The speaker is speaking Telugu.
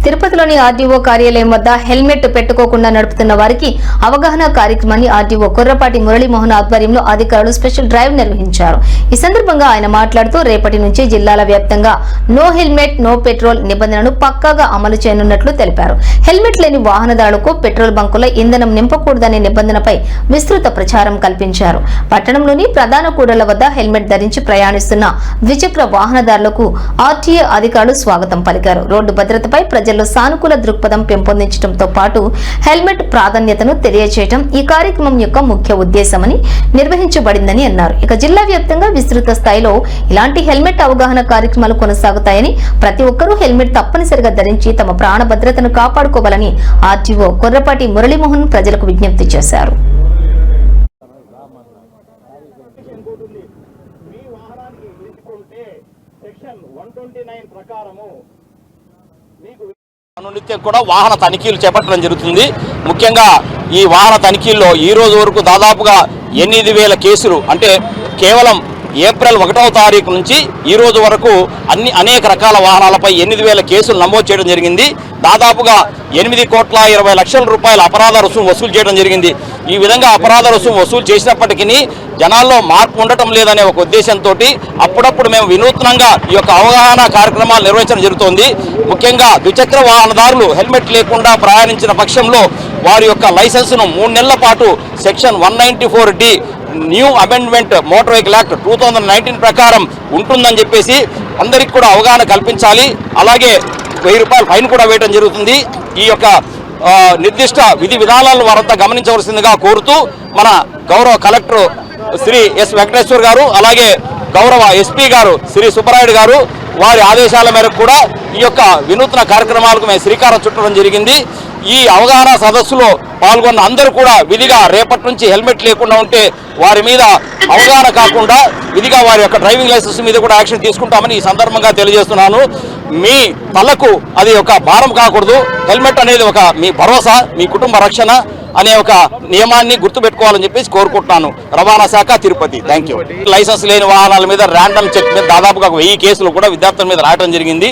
తిరుపతిలోని ఆర్డీఓ కార్యాలయం వద్ద హెల్మెట్ పెట్టుకోకుండా నడుపుతున్న వారికి అవగాహన కార్యక్రమాన్ని ఆర్డీఓ కొర్రపాటి మురళీమోహన్ ఆధ్వర్యంలో అధికారులు స్పెషల్ డ్రైవ్ నిర్వహించారు. ఈ సందర్భంగా ఆయన మాట్లాడుతూ రేపటి నుంచి జిల్లాల వ్యాప్తంగా నో హెల్మెట్ నో పెట్రోల్ నిబంధనను పక్కాగా అమలు చేయనున్నట్లు తెలిపారు. హెల్మెట్ లేని వాహనదారులకు పెట్రోల్ బంకుల ఇంధనం నింపకూడదనే నిబంధనపై విస్తృత ప్రచారం కల్పించారు. పట్టణంలోని ప్రధాన కూడళ్ల వద్ద హెల్మెట్ ధరించి ప్రయాణిస్తున్న ద్విచక్ర వాహనదారులకు ఆర్టీఏ అధికారులు స్వాగతం పలికారు. రోడ్డు భద్రతపై ప్రజల్లో సానుకూల దృక్పథం పెంపొందించడంతో పాటు హెల్మెట్ ప్రాధాన్యతను తెలియజేయడం ఈ కార్యక్రమం యొక్క ముఖ్య ఉద్దేశమని నిర్వహించబడిందని అన్నారు. ఇక జిల్లా వ్యాప్తంగా విస్తృత స్థాయిలో ఇలాంటి హెల్మెట్ అవగాహన కార్యక్రమాలు కొనసాగుతాయని, ప్రతి ఒక్కరూ హెల్మెట్ తప్పనిసరిగా ధరించి తమ ప్రాణ భద్రతను కాపాడుకోవాలని ఆర్టీఓ కొర్రపాటి మురళీమోహన్ ప్రజలకు విజ్ఞప్తి చేశారు. నిత్యం కూడా వాహన తనిఖీలు చేపట్టడం జరుగుతుంది. ముఖ్యంగా ఈ వాహన తనిఖీల్లో ఈ రోజు వరకు దాదాపుగా 8,000 కేసులు, అంటే కేవలం ఏప్రిల్ 1వ తారీఖు నుంచి ఈ రోజు వరకు అనేక రకాల వాహనాలపై 8,000 కేసులు నమోదు చేయడం జరిగింది. దాదాపుగా 8,20,00,000 రూపాయల అపరాధ రుసుము వసూలు చేయడం జరిగింది. ఈ విధంగా అపరాధ రుసుము వసూలు చేసినప్పటికీ జనాల్లో మార్పు ఉండటం లేదనే ఒక ఉద్దేశంతో అప్పుడప్పుడు మేము వినూత్నంగా ఈ యొక్క అవగాహన కార్యక్రమాలు నిర్వహించడం జరుగుతోంది. ముఖ్యంగా ద్విచక్ర వాహనదారులు హెల్మెట్ లేకుండా ప్రయాణించిన పక్షంలో వారి యొక్క లైసెన్స్ను 3 నెలల పాటు section 194D new amendment motor vehicle act 2019 ప్రకారం ఉంటుందని చెప్పేసి అందరికీ కూడా అవగాహన కల్పించాలి. అలాగే 1000 రూపాయల ఫైన్ కూడా వేయడం జరుగుతుంది. ఈ యొక్క నిర్దిష్ట విధి విధానాలను వారంతా గమనించవలసిందిగా కోరుతూ మన గౌరవ కలెక్టర్ శ్రీ ఎస్ వెంకటేశ్వర్ గారు, అలాగే గౌరవ ఎస్పీ గారు శ్రీ సుబ్బరాయుడు గారు వారి ఆదేశాల మేరకు కూడా ఈ యొక్క వినూత్న కార్యక్రమాలకు మేము శ్రీకారం చుట్టడం జరిగింది. ఈ అవగాహన సదస్సులో పాల్గొన్న అందరూ కూడా విధిగా రేపటి నుంచి హెల్మెట్ లేకుండా ఉంటే వారి మీద అవగాహన కాకుండా విధిగా వారి యొక్క డ్రైవింగ్ లైసెన్స్ మీద కూడా యాక్షన్ తీసుకుంటామని ఈ సందర్భంగా తెలియజేస్తున్నాను. మీ తలకు అది ఒక భారం కాకూడదు. హెల్మెట్ అనేది ఒక మీ భరోసా, మీ కుటుంబ రక్షణ అనే ఒక నియమాన్ని గుర్తుపెట్టుకోవాలని చెప్పేసి కోరుకుంటున్నాను. రవాణా శాఖ, తిరుపతి. Thank you. లైసెన్స్ లేని వాహనాల మీద ర్యాండమ్ చెక్ మీద దాదాపుగా 1000 కేసులు కూడా విద్యార్థుల మీద రాయడం జరిగింది.